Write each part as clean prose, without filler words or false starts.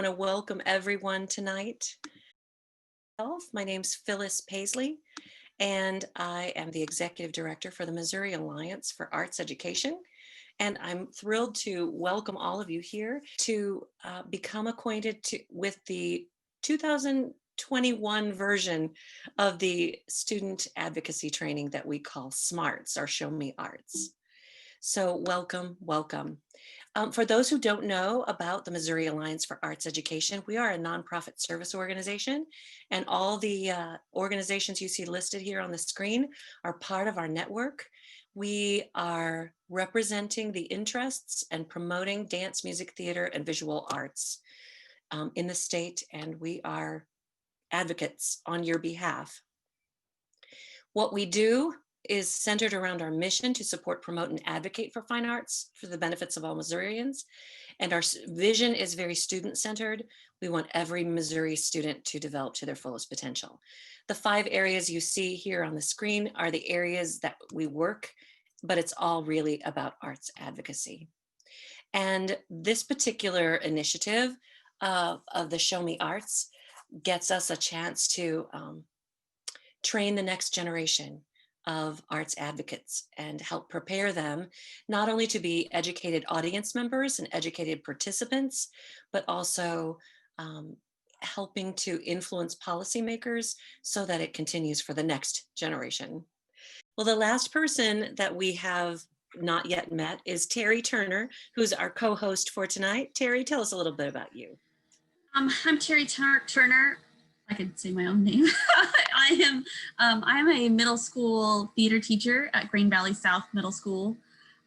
I want to welcome everyone tonight. My name's Phyllis Paisley, and I am the Executive Director for the Missouri Alliance for Arts Education. And I'm thrilled to welcome all of you here to become acquainted with the 2021 version of the student advocacy training that we call SMARTS, or Show Me Arts. So welcome, welcome. For those who don't know about the Missouri Alliance for Arts Education, we are a nonprofit service organization, and all the organizations you see listed here on the screen are part of our network. We are representing the interests and promoting dance, music, theater, and visual arts in the state, and we are advocates on your behalf. What we do is centered around our mission to support, promote, and advocate for fine arts for the benefits of all Missourians. And our vision is very student-centered. We want every Missouri student to develop to their fullest potential. The 5 areas you see here on the screen are the areas that we work, but it's all really about arts advocacy. And this particular initiative of the Show Me Arts gets us a chance to train the next generation of arts advocates and help prepare them not only to be educated audience members and educated participants, but also helping to influence policymakers so that it continues for the next generation. Well, the last person that we have not yet met is Terry Turner, who's our co-host for tonight. Terry, tell us a little bit about you. I'm Terry Turner. I could say my own name. I'm a middle school theater teacher at Green Valley South Middle School.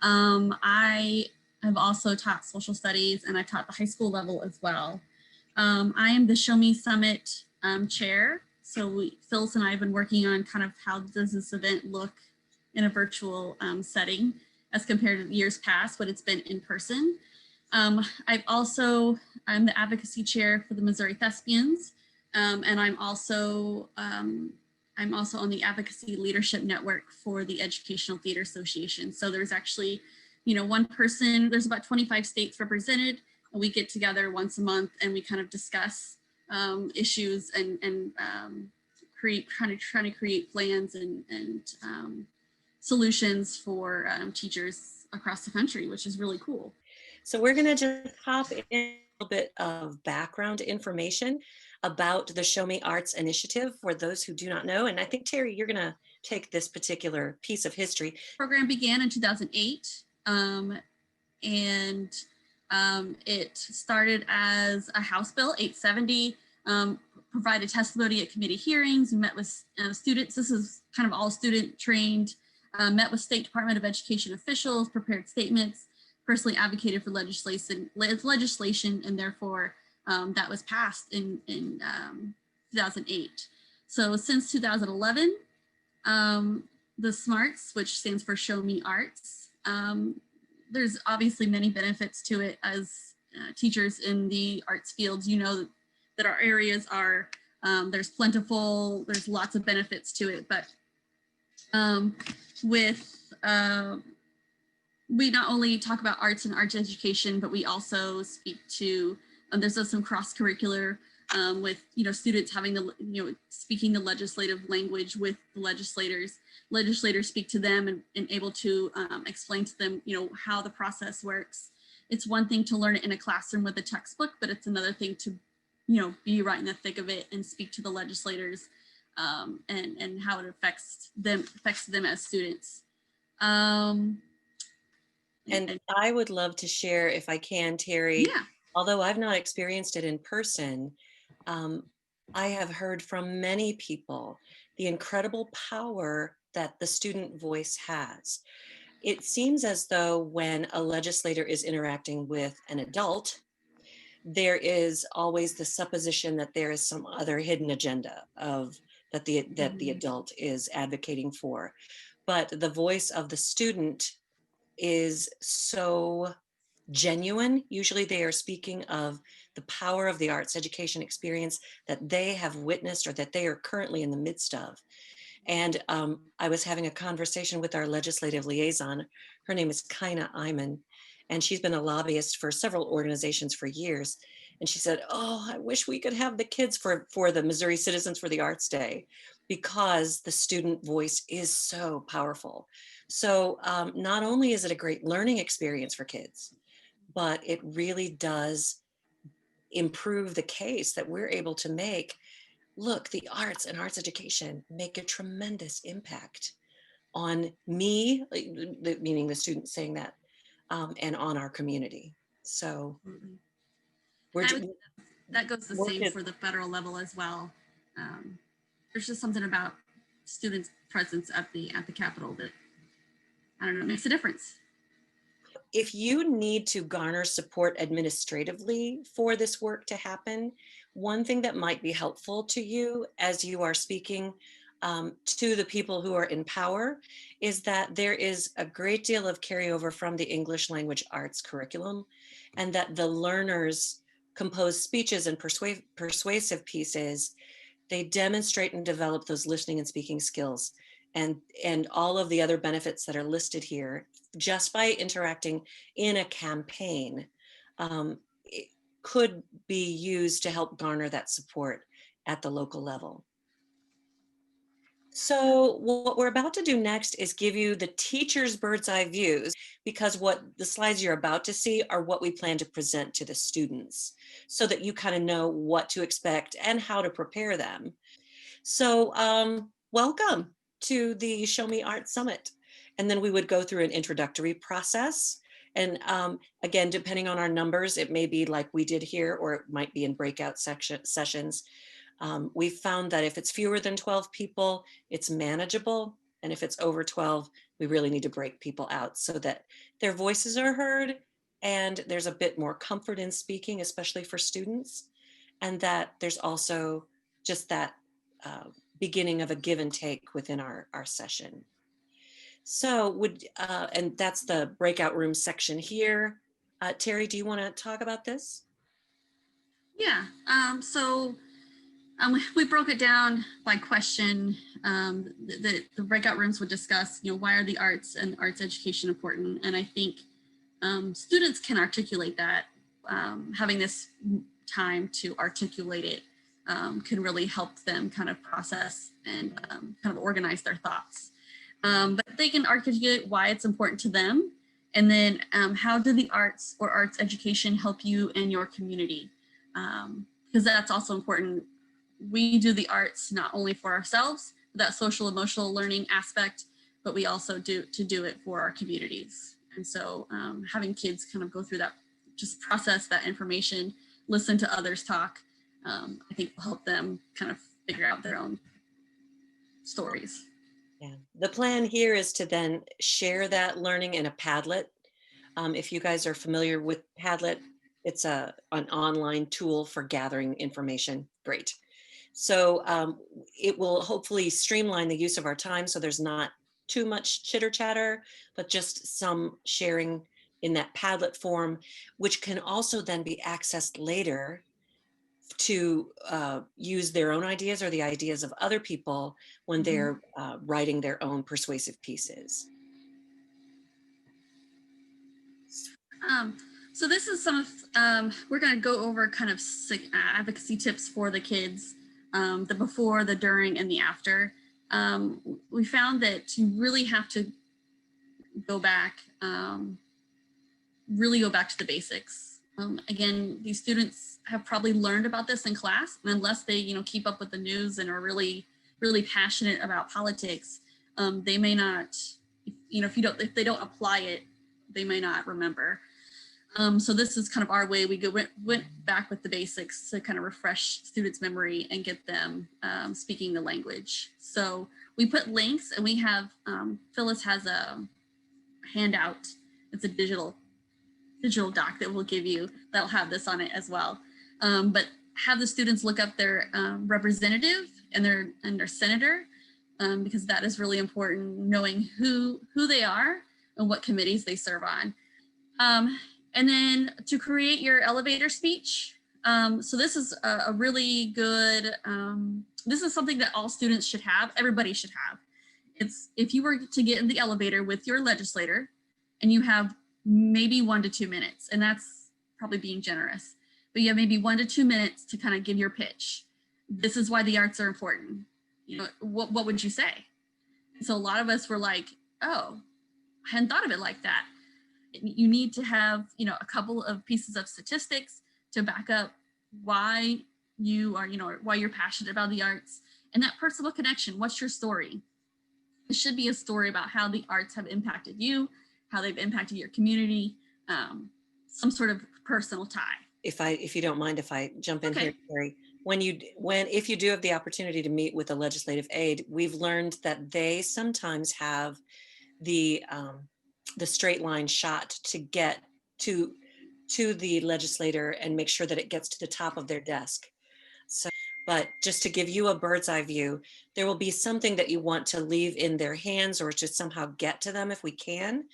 I have also taught social studies, and I taught the high school level as well. I am the Show Me Summit chair. So Phyllis and I have been working on kind of how does this event look in a virtual setting as compared to years past when it's been in person. I'm the advocacy chair for the Missouri Thespians, and I'm also on the Advocacy Leadership Network for the Educational Theater Association. So there's actually, one person, there's about 25 states represented, and we get together once a month and we kind of discuss issues and trying to create plans and solutions for teachers across the country, which is really cool. So we're going to just hop in a little bit of background information about the Show Me Arts initiative for those who do not know. And I think, Terry, you're going to take this particular piece of history. The program began in 2008, it started as a House Bill 870, provided testimony at committee hearings, and met with students. This is kind of all student trained, met with State Department of Education officials, prepared statements, personally advocated for legislation, and therefore that was passed in 2008. So since 2011, the SMARTS, which stands for Show Me Arts, there's obviously many benefits to it. As teachers in the arts fields, that our areas are, there's plentiful, there's lots of benefits to it, but we not only talk about arts and arts education, but we also speak to, there's some cross-curricular with, students having speaking the legislative language with the legislators. Legislators speak to them and able to explain to them, how the process works. It's one thing to learn it in a classroom with a textbook, but it's another thing to, be right in the thick of it and speak to the legislators and how it affects them as students. And I would love to share, if I can, Terry, although I've not experienced it in person, I have heard from many people the incredible power that the student voice has. It seems as though when a legislator is interacting with an adult, there is always the supposition that there is some other hidden agenda that the adult is advocating for. But the voice of the student is so genuine. Usually they are speaking of the power of the arts education experience that they have witnessed or that they are currently in the midst of. And I was having a conversation with our legislative liaison. Her name is Kaina Iman, and she's been a lobbyist for several organizations for years. And she said, "Oh, I wish we could have the kids for the Missouri Citizens for the Arts Day, because the student voice is so powerful." So not only is it a great learning experience for kids, but it really does improve the case that we're able to make. Look, the arts and arts education make a tremendous impact on me, like, meaning the student saying that, and on our community. So Absolutely. we're And I would that goes the work same is for the federal level as well. Um, there's just something about students' presence at the Capitol that I don't know makes a difference. if you need to garner support administratively for this work to happen, one thing that might be helpful to you as you are speaking to the people who are in power is that there is a great deal of carryover from the English language arts curriculum, and that the learners compose speeches and persuasive pieces. They demonstrate and develop those listening and speaking skills, and all of the other benefits that are listed here just by interacting in a campaign. It could be used to help garner that support at the local level. So what we're about to do next is give you the teacher's bird's eye views, because what the slides you're about to see are what we plan to present to the students, so that you kind of know what to expect and how to prepare them. So welcome to the Show Me Art Summit. And then we would go through an introductory process. And again, depending on our numbers, it may be like we did here, or it might be in breakout sessions. We've found that if it's fewer than 12 people, it's manageable. And if it's over 12, we really need to break people out so that their voices are heard and there's a bit more comfort in speaking, especially for students. And that there's also just that uh, beginning of a give and take within our session. So and that's the breakout room section here. Terry, do you want to talk about this? Yeah. We broke it down by question. The breakout rooms would discuss, why are the arts and arts education important? And I think students can articulate that. Having this time to articulate it can really help them kind of process and kind of organize their thoughts. But they can articulate why it's important to them. And then how do the arts or arts education help you and your community? Because that's also important. We do the arts not only for ourselves, that social emotional learning aspect, but we also do it for our communities. And so having kids kind of go through that, just process that information, listen to others talk, I think will help them kind of figure out their own stories. Yeah. The plan here is to then share that learning in a Padlet. If you guys are familiar with Padlet, it's an online tool for gathering information. Great. So it will hopefully streamline the use of our time, so there's not too much chitter chatter, but just some sharing in that Padlet form, which can also then be accessed later to use their own ideas or the ideas of other people when Mm-hmm. they're writing their own persuasive pieces. Um, so this is some of, we're going to go over kind of advocacy tips for the kids, the before, the during, and the after. We found that you really have to go back, really go back to the basics. Again, these students have probably learned about this in class, and unless they, keep up with the news and are really, really passionate about politics, they may not, if they don't apply it, they may not remember. So this is kind of our way. We went back with the basics to kind of refresh students' memory and get them speaking the language. So we put links, and we have, Phyllis has a handout. It's a digital doc that we'll give you that'll have this on it as well. But have the students look up their representative and their senator, because that is really important, knowing who they are and what committees they serve on. And then to create your elevator speech. So this is a really good, this is something that all students should have, everybody should have. It's if you were to get in the elevator with your legislator and you have maybe 1 to 2 minutes, and that's probably being generous. but you have maybe 1 to 2 minutes to kind of give your pitch. This is why the arts are important. What would you say? So a lot of us were like, oh, I hadn't thought of it like that. You need to have, a couple of pieces of statistics to back up why you are, why you're passionate about the arts, and that personal connection. What's your story? It should be a story about how the arts have impacted you, how they've impacted your community, some sort of personal tie. If you don't mind, if I jump in here, Okay. Terry, if you do have the opportunity to meet with a legislative aide, we've learned that they sometimes have the straight line shot to get to the legislator and make sure that it gets to the top of their desk. So, but just to give you a bird's eye view, there will be something that you want to leave in their hands or to somehow get to them if we can.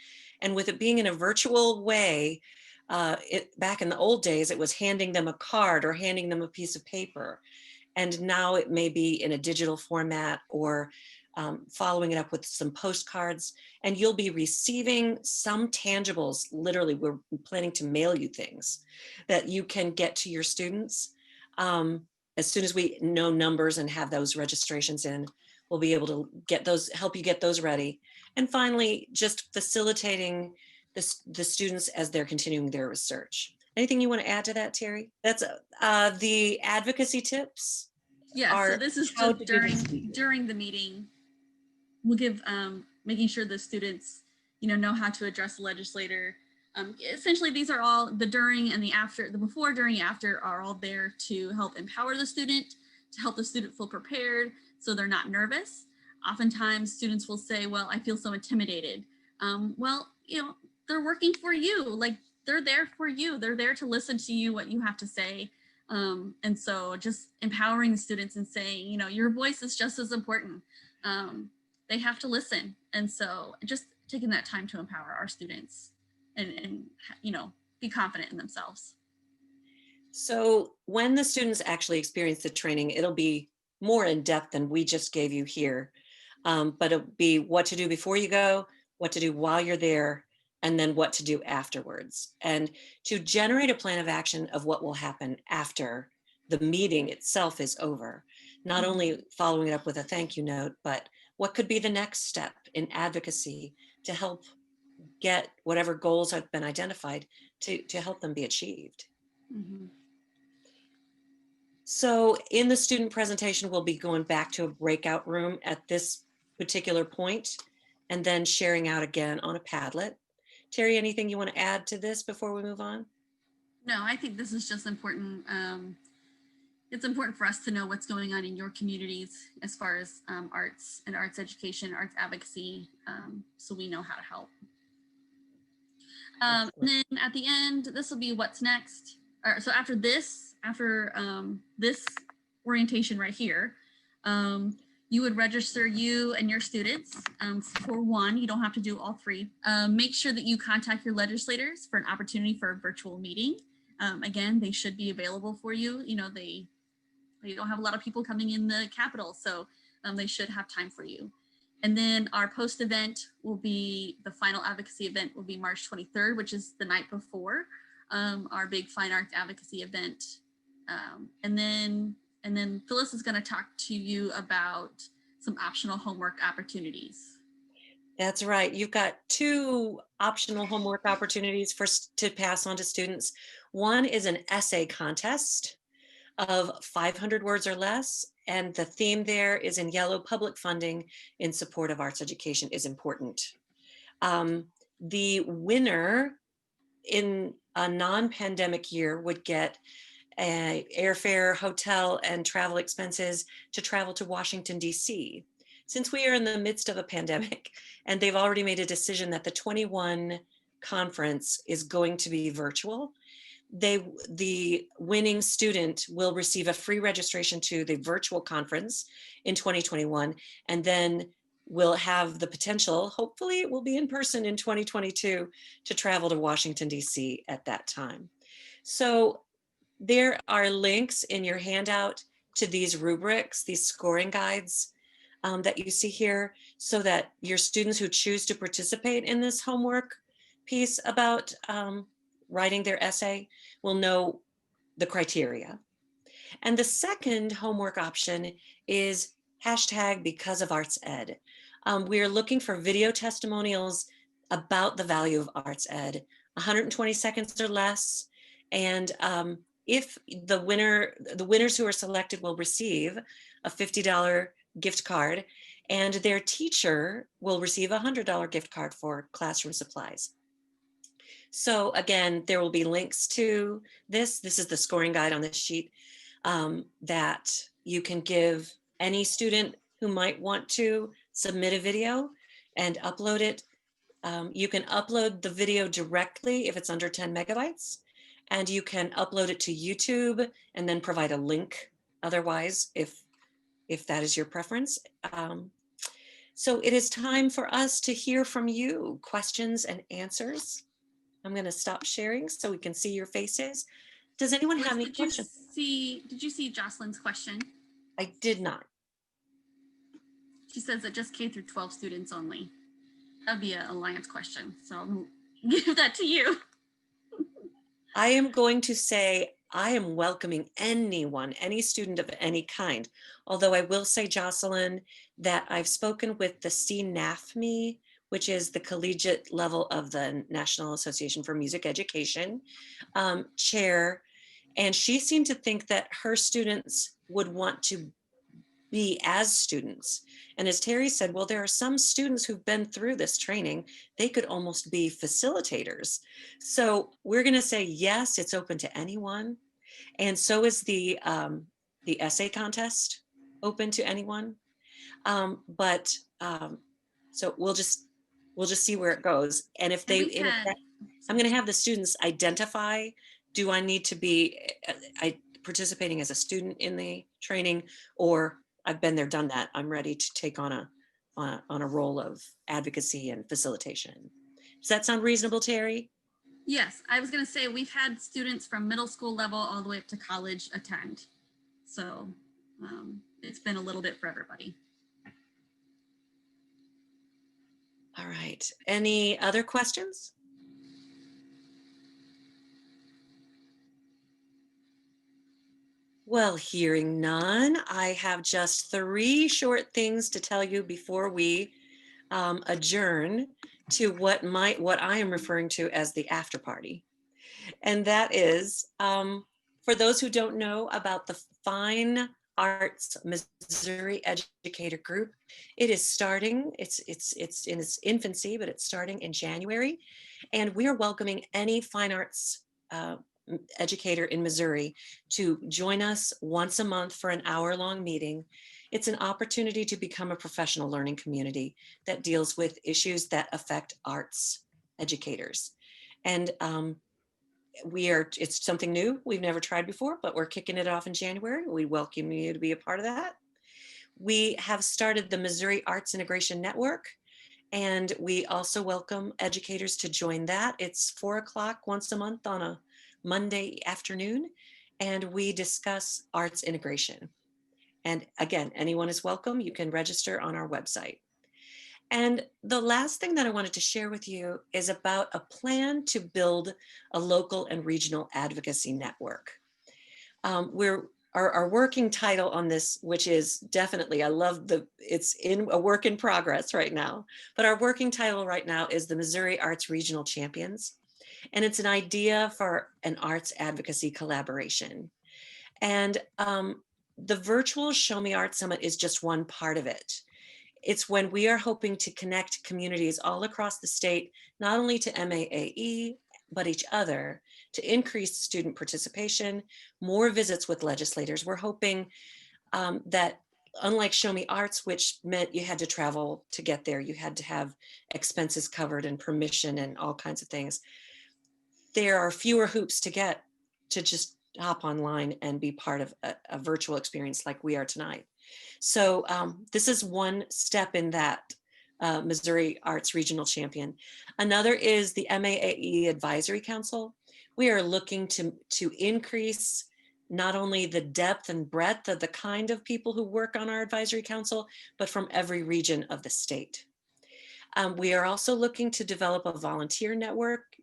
And with it being in a virtual way, back in the old days, it was handing them a card or handing them a piece of paper. And now it may be in a digital format or following it up with some postcards. And you'll be receiving some tangibles. Literally, we're planning to mail you things that you can get to your students. As soon as we know numbers and have those registrations in, we'll be able to help you get those ready. And finally, just facilitating the students as they're continuing their research. Anything you want to add to that, Terry? That's the advocacy tips Yeah, so are this is how just to do this. during the meeting. We'll give making sure the students know how to address the legislator. Essentially, these are all the during and the after, the before, during, after are all there to help empower the student, to help the student feel prepared so they're not nervous. Oftentimes students will say, well, I feel so intimidated. Well, they're working for you. Like, they're there for you. They're there to listen to you, what you have to say. And so just empowering the students and saying, your voice is just as important. They have to listen. And so just taking that time to empower our students and be confident in themselves. So when the students actually experience the training, it'll be more in depth than we just gave you here. But it'll be what to do before you go, what to do while you're there, and then what to do afterwards. And to generate a plan of action of what will happen after the meeting itself is over. Not only following it up with a thank you note, but what could be the next step in advocacy to help get whatever goals have been identified to help them be achieved. Mm-hmm. So in the student presentation, we'll be going back to a breakout room at this particular point and then sharing out again on a Padlet. Terry, anything you want to add to this before we move on? No, I think this is just important. It's important for us to know what's going on in your communities as far as arts and arts education, arts advocacy, so we know how to help. And then at the end, this will be what's next. So after this orientation right here, you would register you and your students for one. You don't have to do all three. Make sure that you contact your legislators for an opportunity for a virtual meeting. Again, they should be available for you. They don't have a lot of people coming in the Capitol, so they should have time for you. And then our post event will be, the final advocacy event will be March 23rd, which is the night before our big fine arts advocacy event. And then Phyllis is going to talk to you about some optional homework opportunities. That's right. You've got two optional homework opportunities to pass on to students. One is an essay contest of 500 words or less. And the theme there is in yellow: public funding in support of arts education is important. The winner in a non-pandemic year would get airfare, hotel, and travel expenses to travel to Washington, D.C. Since we are in the midst of a pandemic and they've already made a decision that the 21 conference is going to be virtual, the winning student will receive a free registration to the virtual conference in 2021, and then will have the potential, hopefully it will be in person in 2022, to travel to Washington, D.C. at that time. So there are links in your handout to these rubrics, these scoring guides that you see here, so that your students who choose to participate in this homework piece about writing their essay will know the criteria. And the second homework option is hashtag because of arts ed. We are looking for video testimonials about the value of arts ed, 120 seconds or less. And if the winners who are selected will receive a $50 gift card, and their teacher will receive a $100 gift card for classroom supplies. So again, there will be links to this. This is the scoring guide on this sheet that you can give any student who might want to submit a video and upload it. You can upload the video directly if it's under 10 megabytes, and you can upload it to YouTube and then provide a link otherwise if that is your preference. So it is time for us to hear from you, questions and answers. I'm going to stop sharing so we can see your faces. Does anyone have any questions? Did you see Jocelyn's question? I did not. She says that just K through 12 students only. That'd be an Alliance question. So I'll give that to you. I am going to say I am welcoming anyone, any student of any kind. Although I will say, Jocelyn, that I've spoken with the CNAFME, which is the collegiate level of the National Association for Music Education, chair, and she seemed to think that her students would want to be as students. And as Terry said, well, there are some students who've been through this training. They could almost be facilitators. So we're going to say, yes, it's open to anyone. And so is the essay contest open to anyone. But so we'll just see where it goes. And if they, I'm going to have the students identify, do I need to be participating as a student in the training, or I've been there, done that. I'm ready to take on a role of advocacy and facilitation. Does that sound reasonable, Terry? Yes, I was going to say we've had students from middle school level all the way up to college attend. So it's been a little bit for everybody. All right. Any other questions? Well, hearing none, I have just 3 short things to tell you before we adjourn to what I am referring to as the after party. And that is, for those who don't know about the Fine Arts Missouri Educator Group, it is starting, it's in its infancy, but it's starting in January. And we are welcoming any fine arts educator in Missouri to join us once a month for an hour-long meeting. It's an opportunity to become a professional learning community that deals with issues that affect arts educators. And it's something new we've never tried before, but we're kicking it off in January. We welcome you to be a part of that. We have started the Missouri Arts Integration Network, and we also welcome educators to join that. It's 4 o'clock once a month on a Monday afternoon, and we discuss arts integration. And again, anyone is welcome. You can register on our website. And the last thing that I wanted to share with you is about a plan to build a local and regional advocacy network. Our working title on this, which is definitely, it's in a work in progress right now, but our working title right now is the Missouri Arts Regional Champions. And it's an idea for an arts advocacy collaboration. And the virtual Show Me Art Summit is just one part of it. It's when we are hoping to connect communities all across the state, not only to MAAE, but each other, to increase student participation, more visits with legislators. We're hoping that unlike Show Me Arts, which meant you had to travel to get there, you had to have expenses covered and permission and all kinds of things, there are fewer hoops to get to just hop online and be part of a virtual experience like we are tonight. So this is one step in that Missouri Arts Regional Champion. Another is the MAAE Advisory Council. We are looking to increase not only the depth and breadth of the kind of people who work on our advisory council, but from every region of the state. We are also looking to develop a volunteer network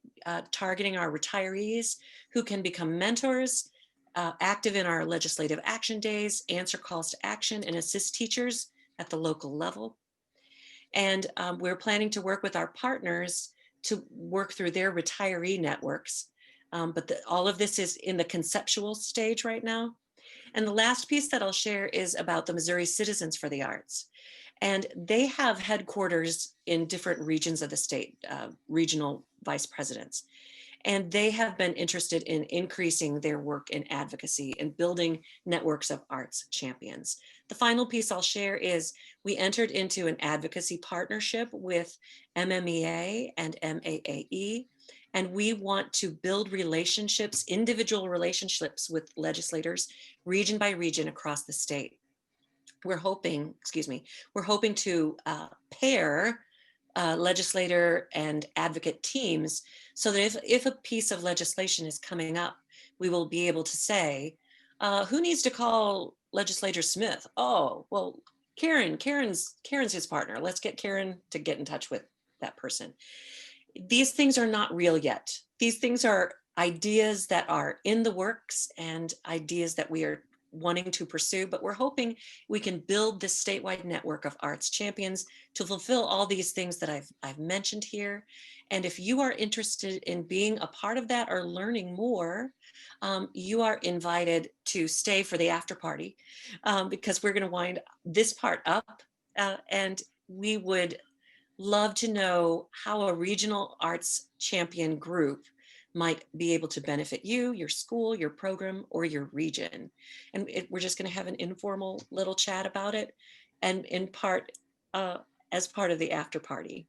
targeting our retirees who can become mentors active in our legislative action days, answer calls to action, and assist teachers at the local level. And we're planning to work with our partners to work through their retiree networks. But all of this is in the conceptual stage right now. And the last piece that I'll share is about the Missouri Citizens for the Arts. And they have headquarters in different regions of the state, regional vice presidents. And they have been interested in increasing their work in advocacy and building networks of arts champions. The final piece I'll share is we entered into an advocacy partnership with MMEA and MAAE, and we want to build relationships, individual relationships with legislators, region by region across the state. We're hoping, we're hoping to pair legislator and advocate teams so that if a piece of legislation is coming up, we will be able to say, who needs to call legislator Smith? Oh, well, Karen's his partner. Let's get Karen to get in touch with that person. These things are not real yet. These things are ideas that are in the works and ideas that we are wanting to pursue, but we're hoping we can build this statewide network of arts champions to fulfill all these things that I've mentioned here. And if you are interested in being a part of that or learning more, you are invited to stay for the after party because we're going to wind this part up and we would love to know how a regional arts champion group might be able to benefit you, your school, your program, or your region. And we're just going to have an informal little chat about it, and in part, as part of the after party.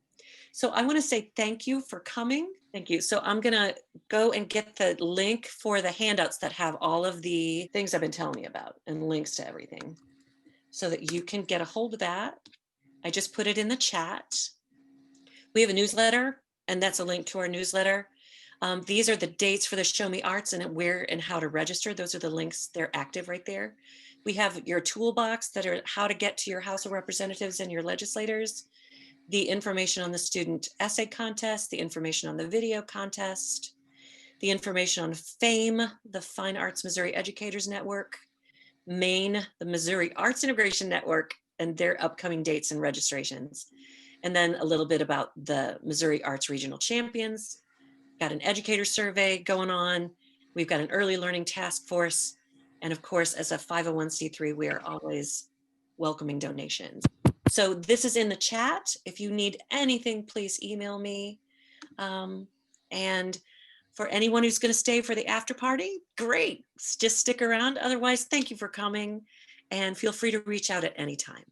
So I want to say thank you for coming. Thank you. So I'm going to go and get the link for the handouts that have all of the things I've been telling you about and links to everything so that you can get a hold of that. I just put it in the chat. We have a newsletter, and that's a link to our newsletter. These are the dates for the Show Me Arts and where and how to register. Those are the links. They're active right there. We have your toolbox that are how to get to your House of Representatives and your legislators, the information on the student essay contest, the information on the video contest, the information on FAME, the Fine Arts Missouri Educators Network, MAIN, the Missouri Arts Integration Network, and their upcoming dates and registrations. And then a little bit about the Missouri Arts Regional Champions. Got an educator survey going on. We've got an early learning task force. And of course, as a 501c3, we are always welcoming donations. So this is in the chat. If you need anything, please email me. And for anyone who's going to stay for the after party, great. Just stick around. Otherwise, thank you for coming and feel free to reach out at any time.